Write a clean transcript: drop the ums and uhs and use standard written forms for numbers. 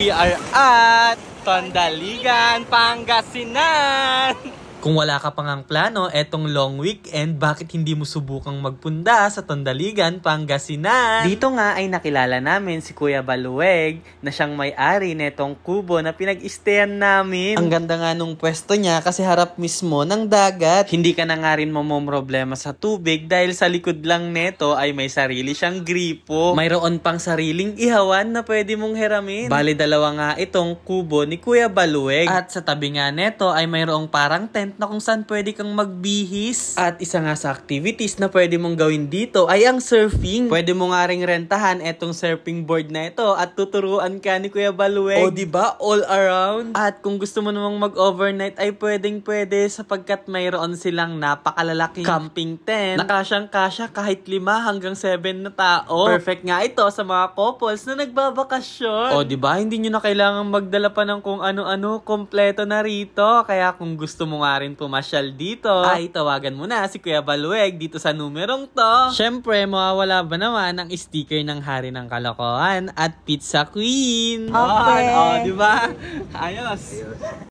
We are at Tondaligan, Pangasinan! Kung wala ka pang ang plano, etong long weekend, bakit hindi mo subukang magpunta sa Tondaligan, Pangasinan? Dito nga ay nakilala namin si Kuya Balueg na siyang may-ari netong kubo na pinag-stayan namin. Ang ganda nga nung pwesto niya kasi harap mismo ng dagat. Hindi ka na nga rin mamomroblema sa tubig dahil sa likod lang neto ay may sarili siyang gripo. Mayroon pang sariling ihawan na pwede mong hiramin. Bali dalawa nga itong kubo ni Kuya Balueg. At sa tabi nga neto ay mayroong parang tent na kung saan pwede kang magbihis. At isa nga sa activities na pwede mong gawin dito ay ang surfing. Pwede mo nga ring rentahan etong surfing board na ito at tuturuan ka ni Kuya Balueg. O diba? All around. At kung gusto mo namang mag-overnight ay pwedeng-pwede sapagkat mayroon silang napakalalaking camping tent na kasyang-kasya kahit 5 hanggang 7 na tao. Perfect nga ito sa mga couples na nagbabakasyon. O diba? Hindi nyo na kailangan magdala pa ng kung ano-ano. Kompleto na rito. Kaya kung gusto mo nga rin pumasyal dito, ay tawagan mo na si Kuya Balueg dito sa numerong to. Syempre, mawawala ba naman ang sticker ng Hari ng Kalokohan at Pizza Queen? Okay. O, diba? Ayos.